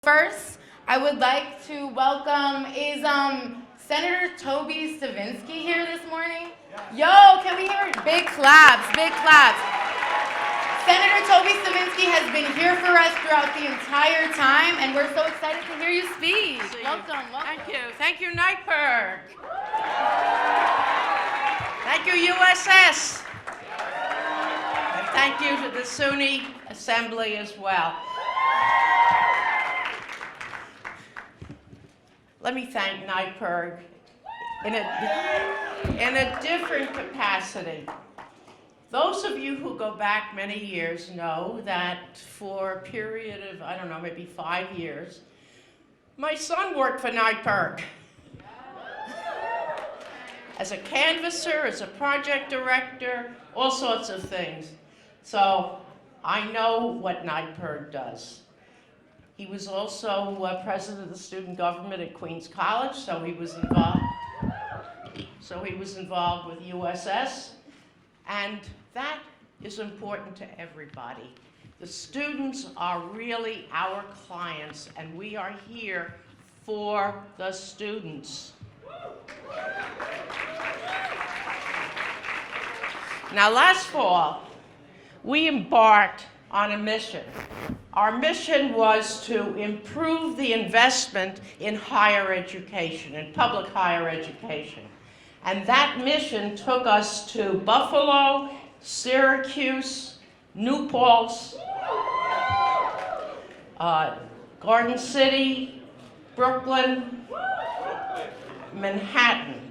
First, I would like to welcome, is Senator Toby Stavisky here this morning? Yo, can we hear it? Big claps, big claps. Senator Toby Stavisky has been here for us throughout the entire time, and we're so excited to hear you speak. Welcome. Thank you. Thank you, NYPIRG. Thank you, USS. And thank you to the SUNY Assembly as well. Let me thank NYPIRG in a different capacity. Those of you who go back many years know that for a period of, I don't know, maybe 5 years, my son worked for NYPIRG. As a canvasser, as a project director, all sorts of things. So I know what NYPIRG does. He was also president of the student government at Queens College, so he was involved with USS, and that is important to everybody. The students are really our clients, and we are here for the students. Now, last fall, we embarked on a mission. Our mission was to improve the investment in higher education, in public higher education. And that mission took us to Buffalo, Syracuse, New Paltz, Garden City, Brooklyn, Manhattan.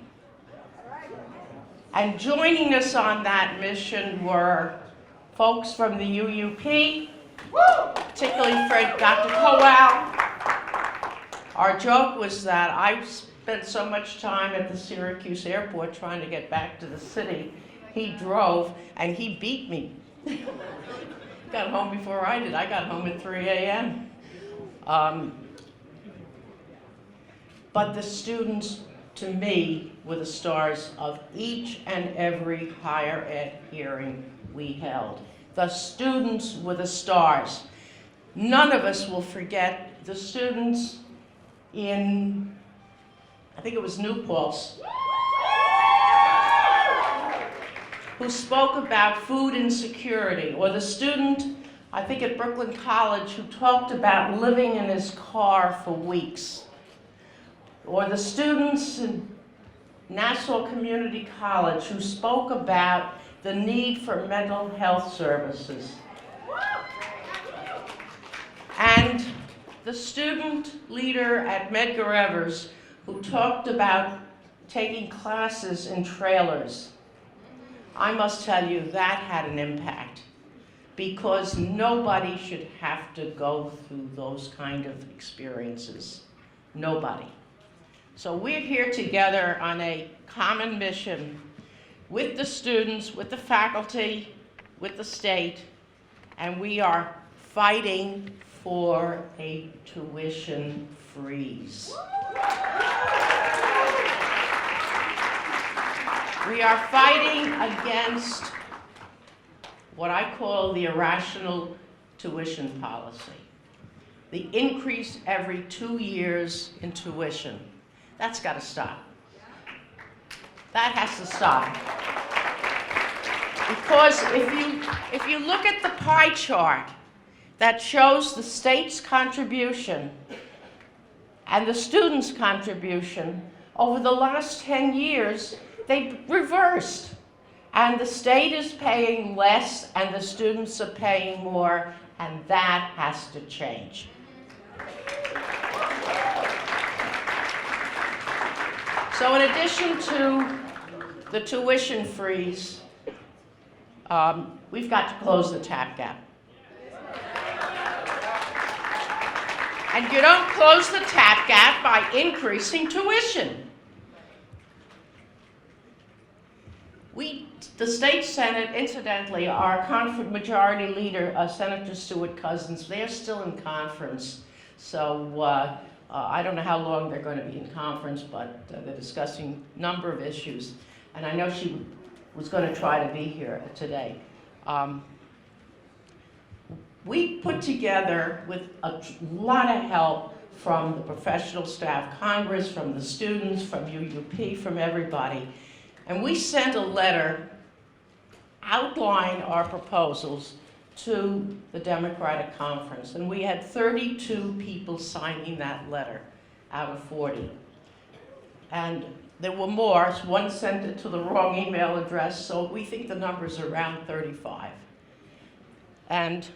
And joining us on that mission were folks from the UUP, particularly Dr. Kowal. Our joke was that I spent so much time at the Syracuse airport trying to get back to the city. He drove, and he beat me. Got home before I did. I got home at 3 a.m. But the students, to me, were the stars of each and every higher ed hearing we held. The students were the stars. None of us will forget the students in, I think it was New Paltz, who spoke about food insecurity, or the student, I think at Brooklyn College, who talked about living in his car for weeks, or the students in Nassau Community College who spoke about the need for mental health services. And the student leader at Medgar Evers who talked about taking classes in trailers. I must tell you, that had an impact, because nobody should have to go through those kind of experiences. Nobody. So we're here together on a common mission with the students, with the faculty, with the state, and we are fighting for a tuition freeze. We are fighting against what I call the irrational tuition policy. The increase every 2 years in tuition. That's got to stop. That has to stop. Because if you look at the pie chart that shows the state's contribution and the students' contribution, over the last 10 years, they've reversed. And the state is paying less and the students are paying more, and that has to change. So in addition to the tuition freeze, we've got to close the tap gap. And you don't close the tap gap by increasing tuition. The state Senate, incidentally, our majority leader, Senator Stewart Cousins, they're still in conference. So I don't know how long they're going to be in conference, but they're discussing a number of issues. And I know she was going to try to be here today. we put together, with a lot of help from the professional staff, Congress, from the students, from UUP, from everybody, and we sent a letter outlining our proposals to the Democratic Conference, and we had 32 people signing that letter out of 40. And there were more. One sent it to the wrong email address, so we think the number's around 35. And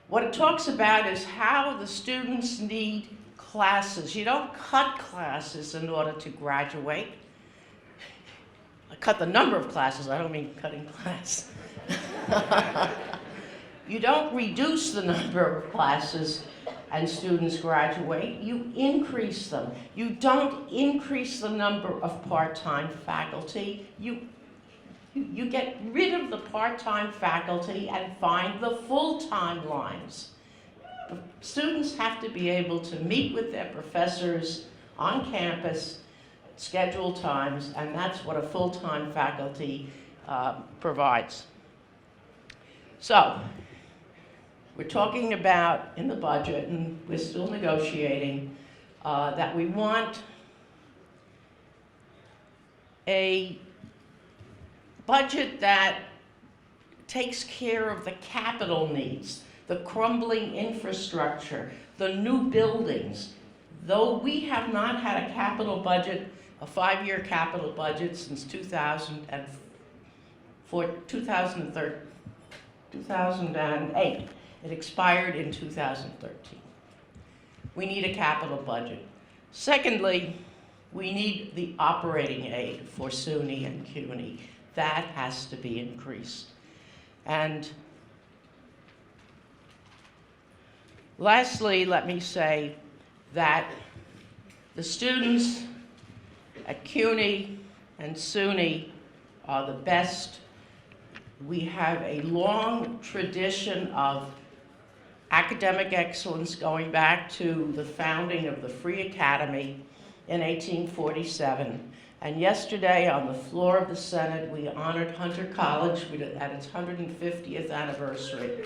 what it talks about is how the students need classes. You don't cut classes in order to graduate. I cut the number of classes, I don't mean cutting class. You don't reduce the number of classes and students graduate, you increase them. You don't increase the number of part-time faculty. You get rid of the part-time faculty and find the full-time lines. The students have to be able to meet with their professors on campus, scheduled times, and that's what a full-time faculty provides. So, we're talking about in the budget, and we're still negotiating, that we want a budget that takes care of the capital needs, the crumbling infrastructure, the new buildings. Though we have not had a capital budget, a 5-year capital budget since 2008. It expired in 2013. We need a capital budget. Secondly, we need the operating aid for SUNY and CUNY. That has to be increased. And lastly, let me say that the students at CUNY and SUNY are the best. We have a long tradition of academic excellence going back to the founding of the Free Academy in 1847. And yesterday, on the floor of the Senate, we honored Hunter College at its 150th anniversary.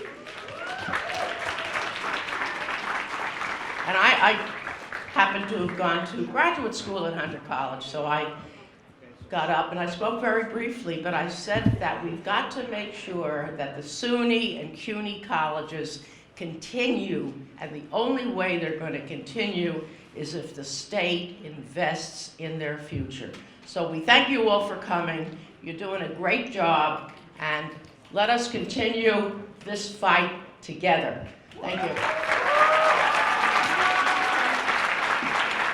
And I happened to have gone to graduate school at Hunter College, so I got up and I spoke very briefly, but I said that we've got to make sure that the SUNY and CUNY colleges continue, and the only way they're going to continue is if the state invests in their future. So we thank you all for coming. You're doing a great job, and let us continue this fight together. Thank you.